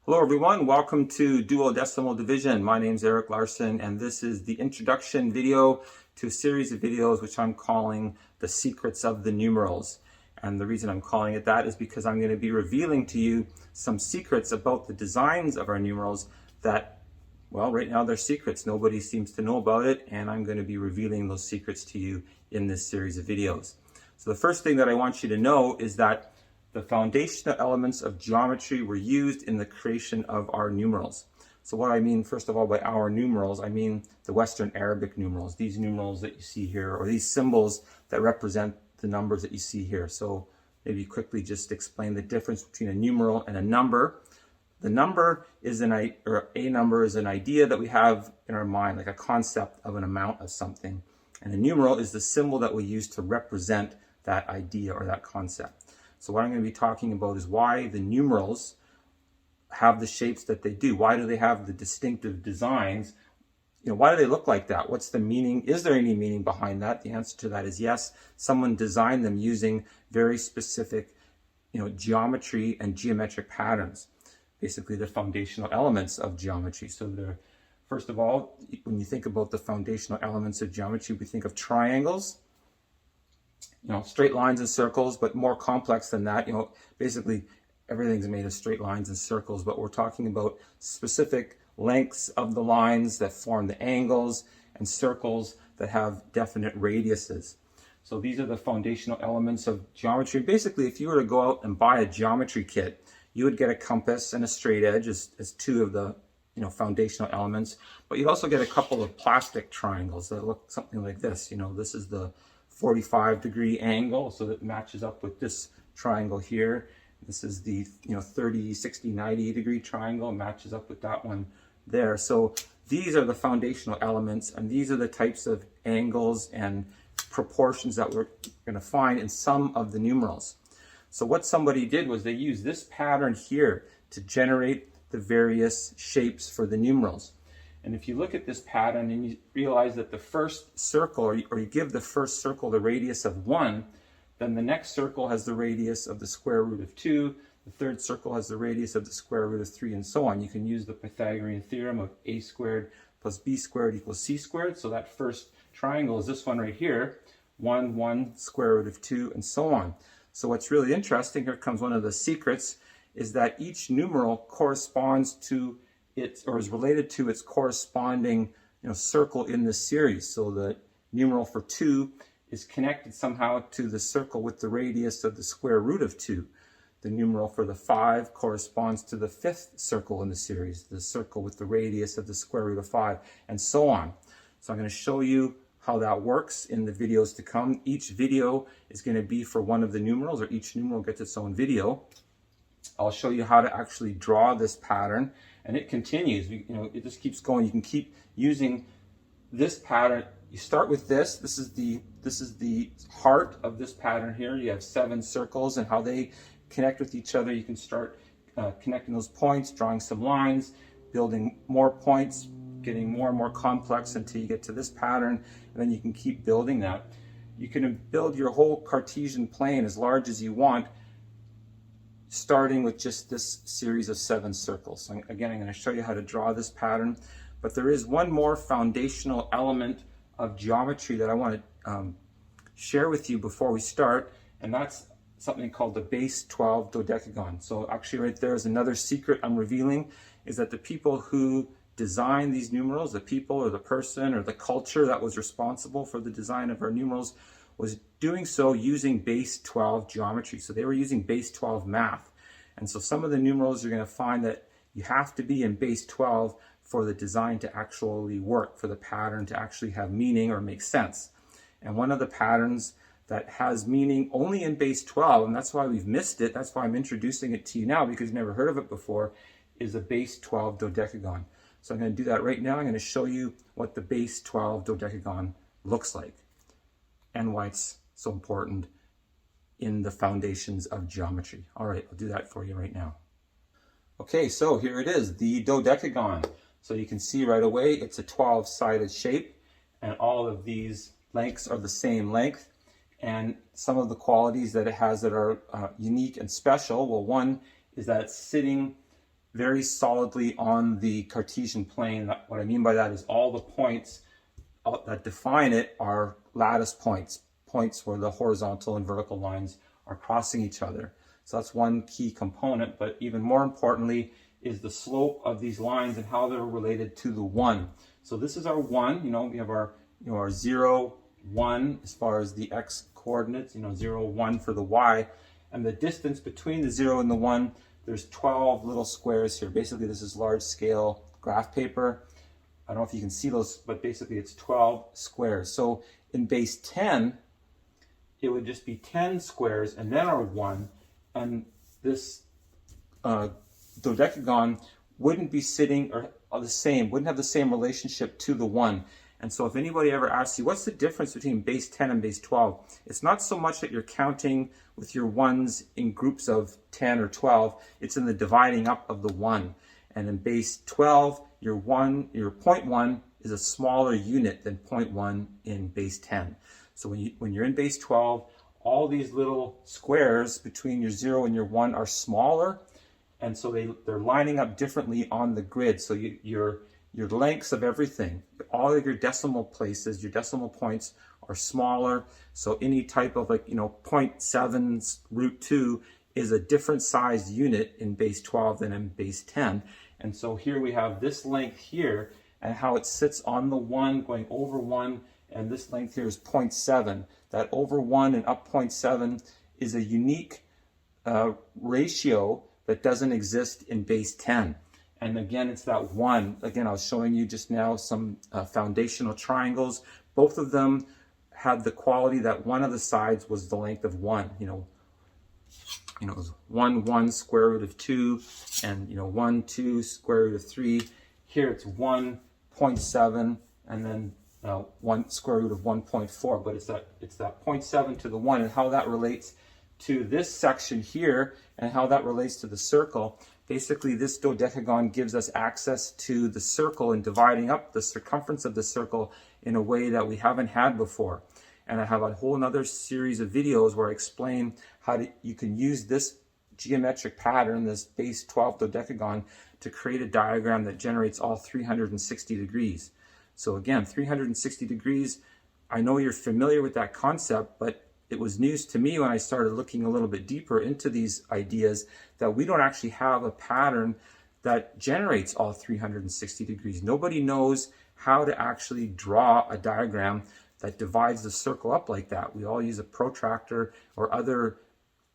Hello everyone, welcome to Duodecimal Division. My name is Eric Larson and this is the introduction video to a series of videos which I'm calling The Secrets of the Numerals. And the reason I'm calling it that is because I'm going to be revealing to you some secrets about the designs of our numerals that, well, right now they're secrets. Nobody seems to know about it, and I'm going to be revealing those secrets to you in this series of videos. So the first thing that I want you to know is that the foundational elements of geometry were used in the creation of our numerals. So what I mean, first of all, by our numerals, I mean the Western Arabic numerals, these numerals that you see here, or these symbols that represent the numbers that you see here. So maybe quickly just explain the difference between a numeral and a number. The number is a number is an idea that we have in our mind, like a concept of an amount of something. And a numeral is the symbol that we use to represent that idea or that concept. So what I'm going to be talking about is why the numerals have the shapes that they do. Why do they have the distinctive designs? Why do they look like that? What's the meaning? Is there any meaning behind that? The answer to that is yes. Someone designed them using very specific, geometry and geometric patterns. Basically, the foundational elements of geometry. So first of all, when you think about the foundational elements of geometry, we think of triangles. Straight lines and circles, but more complex than that. Basically everything's made of straight lines and circles, but we're talking about specific lengths of the lines that form the angles and circles that have definite radiuses. So these are the foundational elements of geometry. Basically, if you were to go out and buy a geometry kit, you would get a compass and a straight edge as two of the foundational elements, but you'd also get a couple of plastic triangles that look something like this. This is the 45-degree angle, so that matches up with this triangle here. This is the 30, 60, 90-degree triangle, matches up with that one there. So these are the foundational elements, and these are the types of angles and proportions that we're going to find in some of the numerals. So what somebody did was they used this pattern here to generate the various shapes for the numerals. And if you look at this pattern and you realize that the first circle, or you give the first circle the radius of 1, then the next circle has the radius of the square root of 2, the third circle has the radius of the square root of 3, and so on. You can use the Pythagorean theorem of a squared plus b squared equals c squared. So that first triangle is this one right here, 1, 1, square root of 2, and so on. So what's really interesting, here comes one of the secrets, is that each numeral corresponds to or is related to its corresponding circle in the series. So the numeral for 2 is connected somehow to the circle with the radius of the square root of 2. The numeral for the 5 corresponds to the 5th circle in the series, the circle with the radius of the square root of 5, and so on. So I'm going to show you how that works in the videos to come. Each video is going to be for one of the numerals, or each numeral gets its own video. I'll show you how to actually draw this pattern, and it continues. It just keeps going. You can keep using this pattern. You start with this. This is the heart of this pattern here. You have 7 circles, and how they connect with each other. You can start connecting those points, drawing some lines, building more points, getting more and more complex until you get to this pattern, and then you can keep building that. You can build your whole Cartesian plane as large as you want, starting with just this series of 7 circles. So again, I'm going to show you how to draw this pattern, but there is one more foundational element of geometry that I want to share with you before we start, and that's something called the base 12 dodecagon. So actually right there is another secret I'm revealing, is that the people who designed these numerals, the people or the person or the culture that was responsible for the design of our numerals, was doing so using base 12 geometry. So they were using base 12 math. And so some of the numerals, you're going to find that you have to be in base 12 for the design to actually work, for the pattern to actually have meaning or make sense. And one of the patterns that has meaning only in base 12, and that's why we've missed it, that's why I'm introducing it to you now, because you've never heard of it before, is a base 12 dodecagon. So I'm going to do that right now. I'm going to show you what the base 12 dodecagon looks like and why it's so important in the foundations of geometry. All right, I'll do that for you right now. Okay, so here it is, the dodecagon. So you can see right away it's a 12-sided shape, and all of these lengths are the same length. And some of the qualities that it has that are unique and special, well, one is that it's sitting very solidly on the Cartesian plane. What I mean by that is all the points that define it are lattice points, points where the horizontal and vertical lines are crossing each other. So that's one key component, but even more importantly is the slope of these lines and how they're related to the 1. So this is our 1, we have our, our 0, 1 as far as the x coordinates, 0, 1 for the y, and the distance between the 0 and the 1, there's 12 little squares here. Basically, this is large scale graph paper. I don't know if you can see those, but basically it's 12 squares. So in base 10, it would just be 10 squares and then our 1, and this dodecagon wouldn't be sitting or the same, wouldn't have the same relationship to the 1. And so if anybody ever asks you, what's the difference between base 10 and base 12? It's not so much that you're counting with your 1s in groups of 10 or 12, it's in the dividing up of the 1. And in base 12, your 0.1 is a smaller unit than 0.1 in base 10. So when you're in base 12, all these little squares between your 0 and your 1 are smaller, and so they're lining up differently on the grid. So your lengths of everything, all of your decimal places, your decimal points are smaller. So any type of 0.7 root 2 is a different sized unit in base 12 than in base 10. And so here we have this length here and how it sits on the 1 going over 1, and this length here is 0.7. That over 1 and up 0.7 is a unique ratio that doesn't exist in base 10. And again, it's that 1. Again, I was showing you just now some foundational triangles. Both of them had the quality that one of the sides was the length of 1. It was 1, 1, square root of 2, and 1, 2, square root of 3. Here it's 1.7, and then 1 square root of 1.4. But it's that 0.7 to the 1, and how that relates to this section here, and how that relates to the circle. Basically, this dodecagon gives us access to the circle and dividing up the circumference of the circle in a way that we haven't had before. And I have a whole other series of videos where I explain how you can use this geometric pattern, this base 12 dodecagon, to create a diagram that generates all 360 degrees. So again, 360 degrees, I know you're familiar with that concept, but it was news to me when I started looking a little bit deeper into these ideas that we don't actually have a pattern that generates all 360 degrees. Nobody knows how to actually draw a diagram that divides the circle up like that. We all use a protractor or other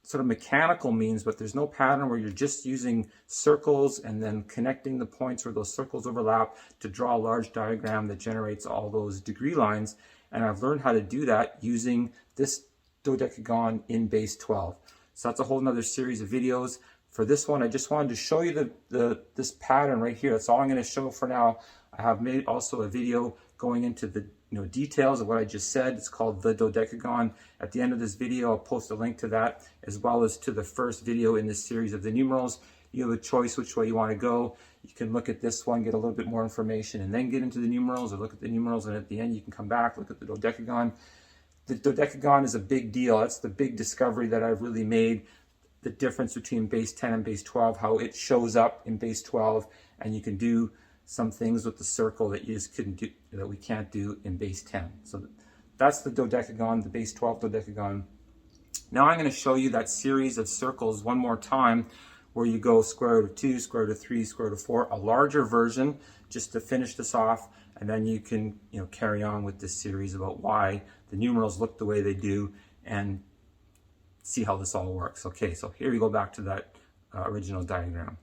sort of mechanical means, but there's no pattern where you're just using circles and then connecting the points where those circles overlap to draw a large diagram that generates all those degree lines. And I've learned how to do that using this dodecagon in base 12. So that's a whole nother series of videos. For this one, I just wanted to show you this pattern right here. That's all I'm going to show for now. I have made also a video going into the details of what I just said. It's called the Dodecagon. At the end of this video, I'll post a link to that, as well as to the first video in this series of the numerals. You have a choice which way you want to go. You can look at this one, get a little bit more information, and then get into the numerals, or look at the numerals, and at the end you can come back, look at the Dodecagon. The Dodecagon is a big deal. That's the big discovery that I've really made, the difference between base 10 and base 12, how it shows up in base 12, and you can do some things with the circle that you just couldn't do, that we can't do in base 10. So that's the Dodecagon, the base 12 Dodecagon. Now I'm going to show you that series of circles one more time, where you go square root of 2, square root of 3, square root of 4, a larger version, just to finish this off, and then you can carry on with this series about why the numerals look the way they do and see how this all works. Okay, so here we go back to that original diagram.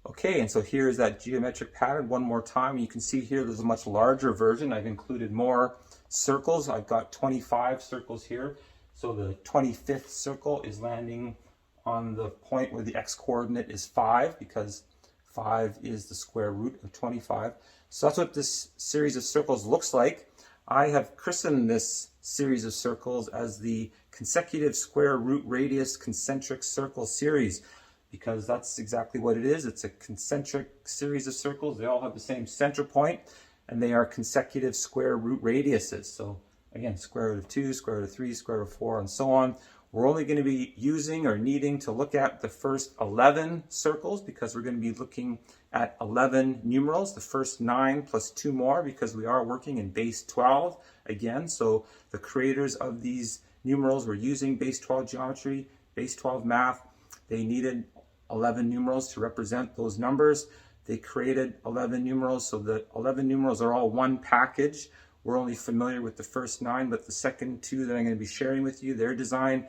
Okay, and so here's that geometric pattern one more time. You can see here there's a much larger version. I've included more circles. I've got 25 circles here. So the 25th circle is landing on the point where the x-coordinate is 5, because 5 is the square root of 25. So that's what this series of circles looks like. I have christened this series of circles as the consecutive square root radius concentric circle series, because that's exactly what it is. It's a concentric series of circles. They all have the same center point, and they are consecutive square root radiuses. So again, square root of 2, square root of 3, square root of 4, and so on. We're only going to be using or needing to look at the first 11 circles because we're going to be looking at 11 numerals, the first 9 plus 2 more because we are working in base 12 again. So the creators of these numerals were using base 12 geometry, base 12 math. They needed 11 numerals to represent those numbers. They created 11 numerals, so the 11 numerals are all one package. We're only familiar with the first 9, but the second 2 that I'm going to be sharing with you, their design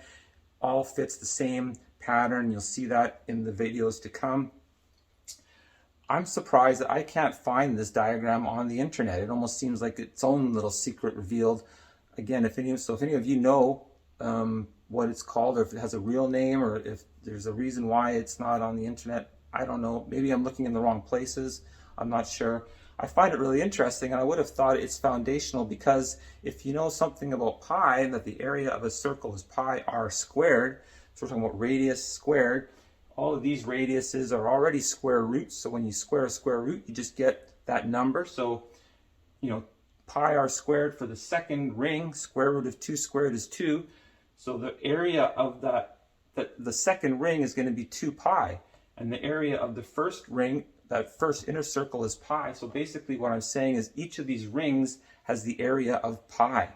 all fits the same pattern. You'll see that in the videos to come. I'm surprised that I can't find this diagram on the internet. It almost seems like its own little secret revealed. Again, if any of you know what it's called, or if it has a real name, or if there's a reason why it's not on the internet, I don't know. Maybe I'm looking in the wrong places. I'm not sure. I find it really interesting, and I would have thought it's foundational because if you know something about pi, that the area of a circle is pi r squared, so we're talking about radius squared, all of these radiuses are already square roots, so when you square a square root, you just get that number. So, pi r squared for the second ring, square root of 2 squared is 2, so the area of the second ring is going to be 2 pi, and the area of the first ring, that first inner circle, is pi. So basically what I'm saying is each of these rings has the area of pi.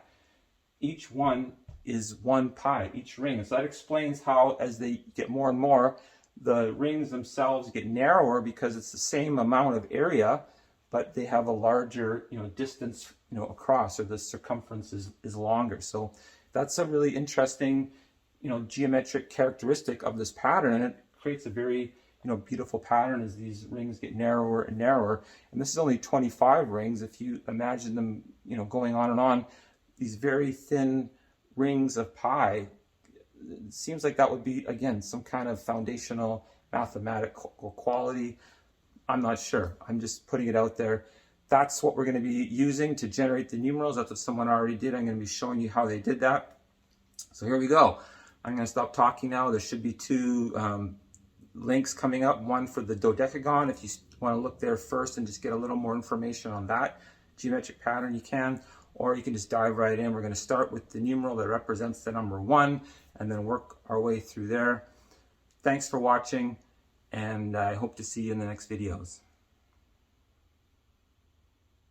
Each one is 1 pi, each ring. And so that explains how, as they get more and more, the rings themselves get narrower because it's the same amount of area, but they have a larger distance across, or the circumference is longer. So that's a really interesting geometric characteristic of this pattern, and it creates a very beautiful pattern as these rings get narrower and narrower. And this is only 25 rings. If you imagine them, going on and on, these very thin rings of pi, it seems like that would be, again, some kind of foundational mathematical quality. I'm not sure. I'm just putting it out there. That's what we're going to be using to generate the numerals. That's what someone already did. I'm going to be showing you how they did that. So here we go. I'm going to stop talking now. There should be 2 links coming up, one for the Dodecagon. If you want to look there first and just get a little more information on that geometric pattern, you can, or you can just dive right in. We're going to start with the numeral that represents the number 1 and then work our way through there. Thanks for watching, and I hope to see you in the next videos.